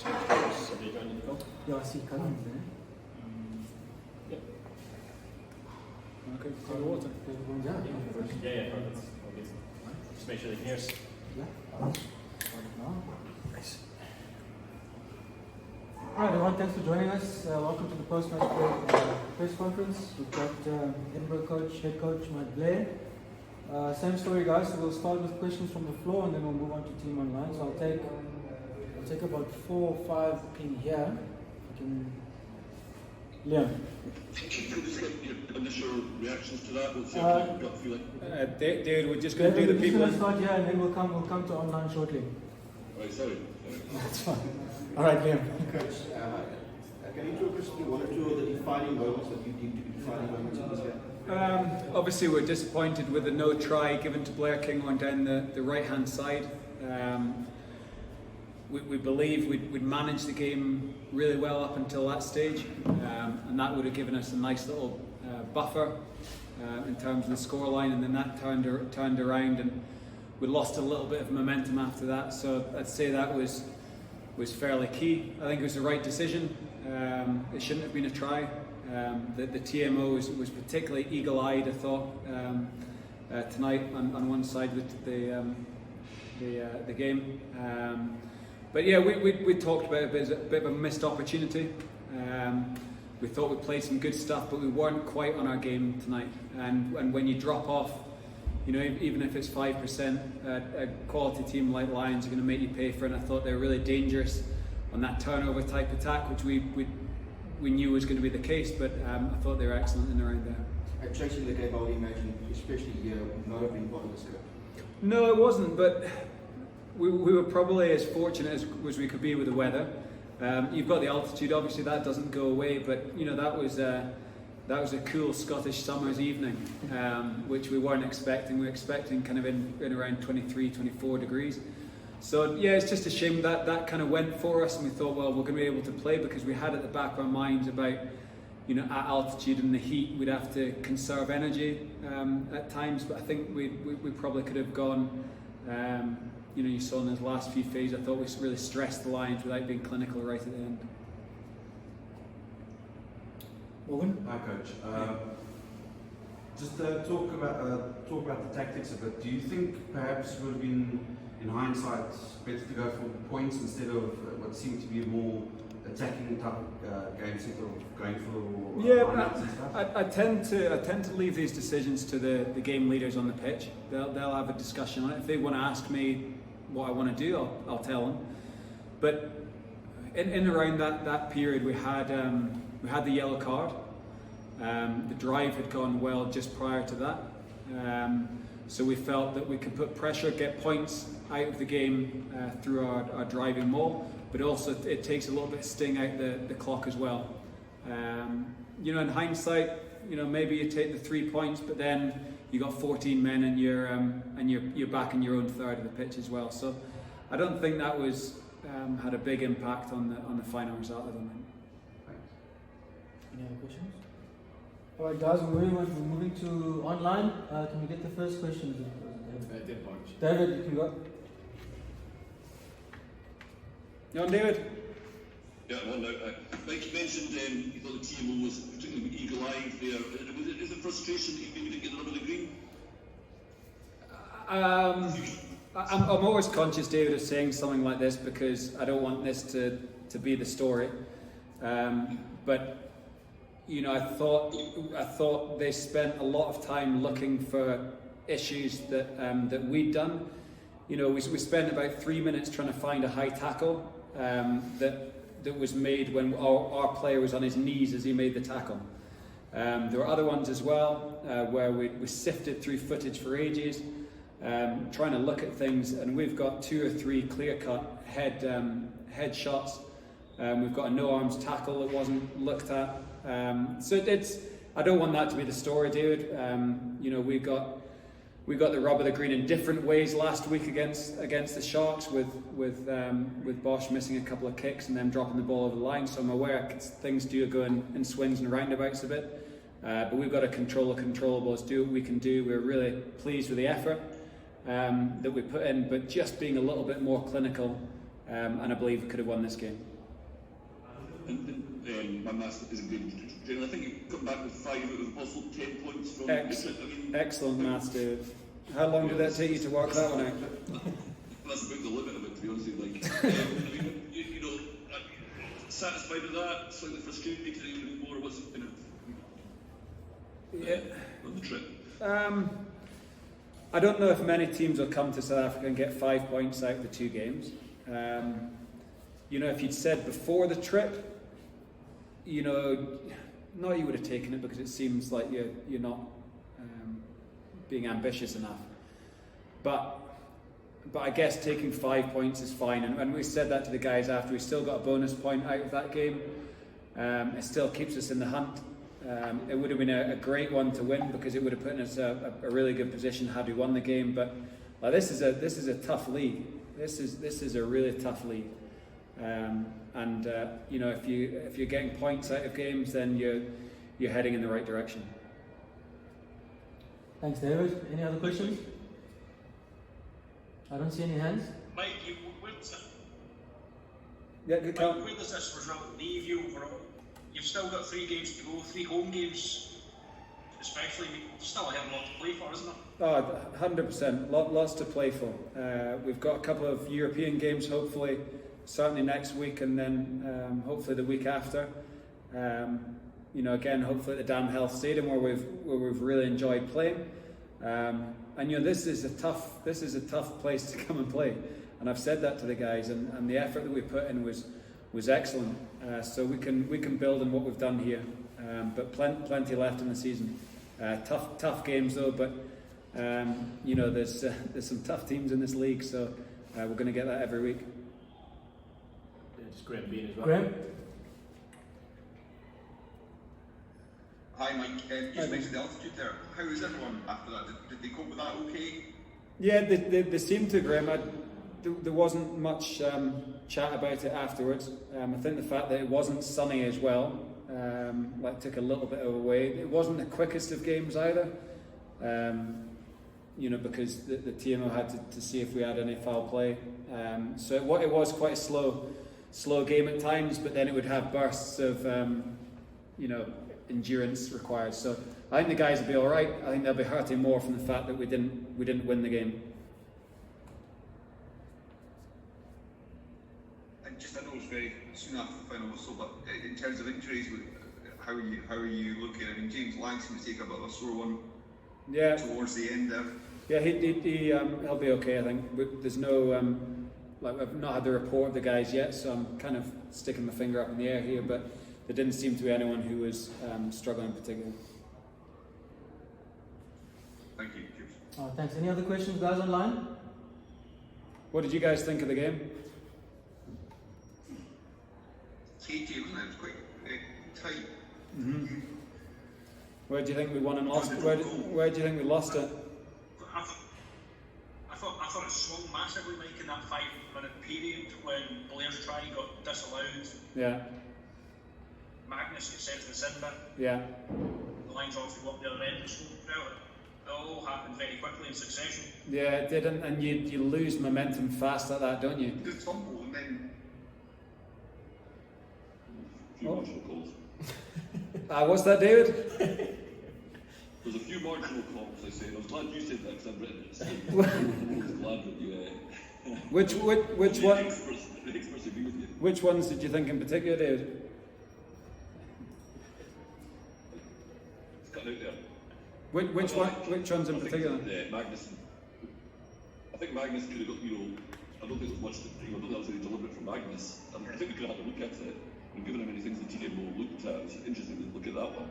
coach. Have you joined the call? Yeah, I see Cullen there. Yep. Okay, take the water. Yeah, perfect. Okay. Just make sure they can hear us. Yeah. Nice. Alright everyone, thanks for joining us. Welcome to the post-match press conference. We've got Edinburgh coach, head coach Mike Blair. Same story guys, so we'll start with questions from the floor and then we'll move on to team online. So I'll take about 4 or 5 ping here. Liam. Can you just get your initial reactions to that? What's your gut feeling? David, we're just going to do the people. We're just going to start here and then we'll come to online shortly. Right, sorry. That's fine. Alright, Liam. Coach, can you talk us through one or two of the defining moments that you deem to be defining moments in this game? Obviously, we're disappointed with the no try given to Blair King on down the right-hand side. We believe we'd managed the game really well up until that stage, and that would have given us a nice little buffer in terms of the scoreline, and then that turned around and we lost a little bit of momentum after that. So I'd say that was fairly key. I think it was the right decision. It shouldn't have been a try. The TMO was particularly eagle-eyed, I thought, tonight on one side of the game. But yeah, we talked about a bit of a missed opportunity. We thought we played some good stuff, but we weren't quite on our game tonight. And when you drop off, you know, even if it's 5%, a quality team like Lions are going to make you pay for it. And I thought they were really dangerous on that turnover type attack, which we knew was going to be the case. But I thought they were excellent in around there. Chasing the game, I would imagine, especially here, would not have been part of the script. No, it wasn't. But we were probably as fortunate as we could be with the weather. You've got the altitude, obviously that doesn't go away, but you know that was a cool Scottish summer's evening, which we weren't expecting. We were expecting kind of in around 23, 24 degrees. So yeah, it's just a shame that kind of went for us, and we thought, well, we're going to be able to play because we had at the back of our minds about, you know, at altitude and the heat, we'd have to conserve energy at times. But I think we probably could have gone. You know, you saw in those last few phases, I thought we really stressed the Lions without being clinical right at the end. Morgan? Hi, Coach. Just talk about the tactics a bit. Do you think perhaps it would have been, in hindsight, better to go for points instead of what seemed to be a more attacking type of game, instead of going for lineups and stuff? I tend to leave these decisions to the game leaders on the pitch. They'll have a discussion on it. If they want to ask me what I want to do, I'll tell them. But in around that period, we had the yellow card. The drive had gone well just prior to that, so we felt that we could put pressure, get points out of the game through our driving more. But also it takes a little bit of sting out the clock as well. You know, in hindsight, you know, maybe you take the 3 points, but then you got 14 men and you're back in your own third of the pitch as well. So I don't think that was had a big impact on the final result. I don't think. Any other questions? Alright guys, we're moving to online. Can we get the first question? David, you can go. You on, David? Yeah, well, now, Mike, you mentioned you thought the TMO was particularly eagle-eyed there. Is it frustration that you maybe didn't get the rub of the green? I'm always conscious, David, of saying something like this because I don't want this to be the story. But you know, I thought they spent a lot of time looking for issues that we'd done. You know, we spent about 3 minutes trying to find a high tackle that was made when our player was on his knees as he made the tackle. There were other ones as well where we sifted through footage for ages, trying to look at things, and we've got 2 or 3 clear-cut head shots. We've got a no-arms tackle that wasn't looked at. So I don't want that to be the story, David. You know, we got the rub of the green in different ways last week against the Sharks with Bosch missing a couple of kicks and then dropping the ball over the line. So I'm aware things do go in swings and roundabouts a bit, but we've got to control the controllables, do what we can do. We're really pleased with the effort that we put in, but just being a little bit more clinical and I believe we could have won this game. And my maths isn't good. I think you come back with 5 out of possible 10 points from. Excellent maths, David. How long did that take you to work that one out? That's about the limit of it, to be honest with you. You know, satisfied with that, slightly frustrated because I even more what's on the trip. I don't know if many teams will come to South Africa and get 5 points out of the 2 games. You know, if you'd said before the trip, you know, no, you would have taken it because it seems like you're not being ambitious enough. But I guess taking 5 points is fine, and we said that to the guys after. We still got a bonus point out of that game. It still keeps us in the hunt. It would have been a great one to win because it would have put us in a really good position had we won the game. But this is a tough league. This is a really tough league. You know, if you're getting points out of games, then you're heading in the right direction. Thanks, David. Any other questions? I don't see any hands. Mike, where does this result leave you overall? You've still got 3 games to go, 3 home games, especially. Still a hell of a lot to play for, isn't it? Oh, 100%. Lots to play for. We've got a couple of European games, hopefully, certainly next week, and then hopefully the week after. You know, again, hopefully at the Dam Health Stadium where we've really enjoyed playing. And you know, this is a tough place to come and play, and I've said that to the guys, and the effort that we put in was excellent. So we can build on what we've done here, but plenty left in the season. Tough games though, but you know, there's some tough teams in this league, so we're going to get that every week. Just Graham Bean as well. Graham? Hi Mike, just mentioned the altitude there. How is everyone after that? Did they cope with that okay? Yeah, they seemed to, Graham. There wasn't much chat about it afterwards. I think the fact that it wasn't sunny as well took a little bit away. It wasn't the quickest of games either, you know, because the TMO had to see if we had any foul play. So it was quite a slow game at times, but then it would have bursts of you know, endurance required. So I think the guys will be all right. I think they'll be hurting more from the fact that we didn't win the game. And just, I know it's very soon after the final whistle, but in terms of injuries, how are you looking? I mean, James Lang seems to take a bit of a sore one. Yeah. Towards the end there. Yeah, he'll be okay. I think there's no I've not had the report of the guys yet, so I'm kind of sticking my finger up in the air here, but there didn't seem to be anyone who was struggling in particular. Thank you. Cheers. Thanks. Any other questions, guys, online? What did you guys think of the game? Katie, wasn't it? It was quite tight. Mm-hmm. Where do you think we won and lost? Where do you think we lost it? I thought it swung massively, Mike, in that 5-minute period when Blair's try got disallowed. Yeah. Magnus gets sent to the sin bin. Yeah. The line's off to go up the other end. It all happened very quickly in succession. Yeah, it did, and you lose momentum fast at that, don't you? Good tumble and then. A few marginal calls. What's that, David? There's a few marginal calls, I say. I was glad you said that because I've written it. I was glad that you. Which one? The experts agree with you. Which ones did you think in particular, David? It's cut out there. Which ones in particular? Magnus. I think Magnus could have got, you know, I don't think there was much, I don't think that was very deliberate from Magnus. I think we could have had a look at it and given him any things the TMO looked at. It's interesting to look at that one.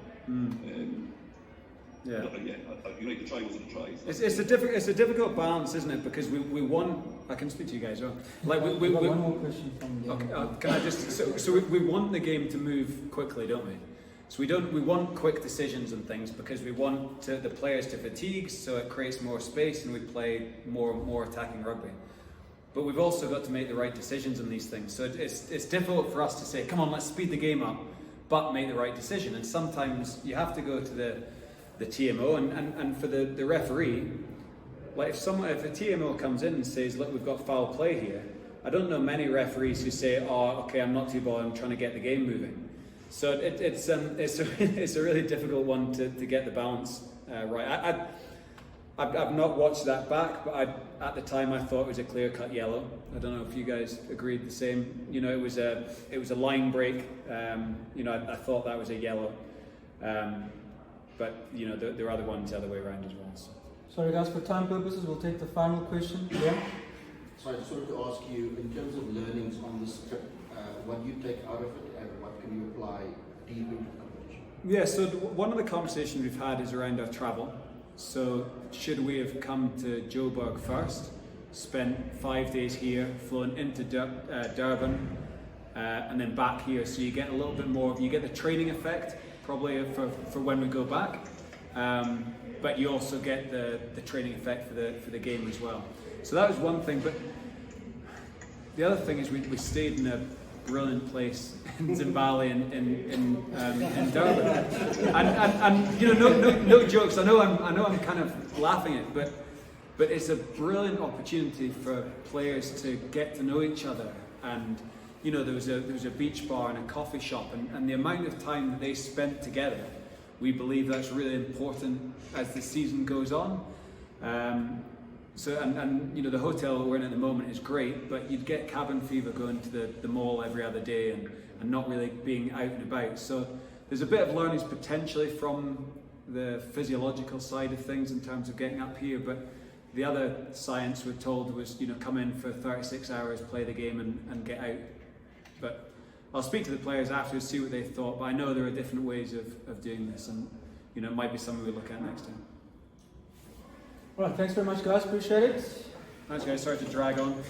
Yeah. You're right, the try wasn't a try. It's a difficult balance, isn't it? Because we won. I can speak to you guys, right? Like we one more question from the okay, can I just? So we want the game to move quickly, don't we? So we want quick decisions and things because we want the players to fatigue, so it creates more space and we play more attacking rugby. But we've also got to make the right decisions on these things. So it's difficult for us to say, come on, let's speed the game up, but make the right decision. And sometimes you have to go to the TMO and for the referee, like if a TMO comes in and says, look, we've got foul play here, I don't know many referees who say, "Oh, okay, I'm not too bothered. I'm trying to get the game moving." So it's a really difficult one to get the balance right. I've not watched that back, but at the time I thought it was a clear-cut yellow. I don't know if you guys agreed the same. You know, it was a line break. You know, I thought that was a yellow. But you know, there are other ones the other way around as well. So. Sorry guys, for time purposes, we'll take the final question. Yeah. So I just wanted to ask you, in terms of learnings on this trip, what do you take out of it and what can you apply deep into the competition? Yeah, so one of the conversations we've had is around our travel. So should we have come to Joburg first, spent 5 days here, flown into Durban, and then back here, so you get a little bit more, you get the training effect probably for when we go back, but you also get the training effect for the game as well. So that was one thing, but the other thing is we stayed in a brilliant place in Zimbabwe in Durban, and you know, no jokes. I know I'm kind of laughing at it, but it's a brilliant opportunity for players to get to know each other. And you know, there was a beach bar and a coffee shop, and the amount of time that they spent together, we believe that's really important as the season goes on. So and you know, the hotel we're in at the moment is great, but you'd get cabin fever going to the mall every other day and not really being out and about. So there's a bit of learnings potentially from the physiological side of things in terms of getting up here, but the other science we're told was, you know, come in for 36 hours, play the game and get out. But I'll speak to the players afterwards, see what they thought, but I know there are different ways of doing this, and you know, it might be something we'll look at next time. All right, thanks very much guys, appreciate it. Thanks guys, sorry to drag on.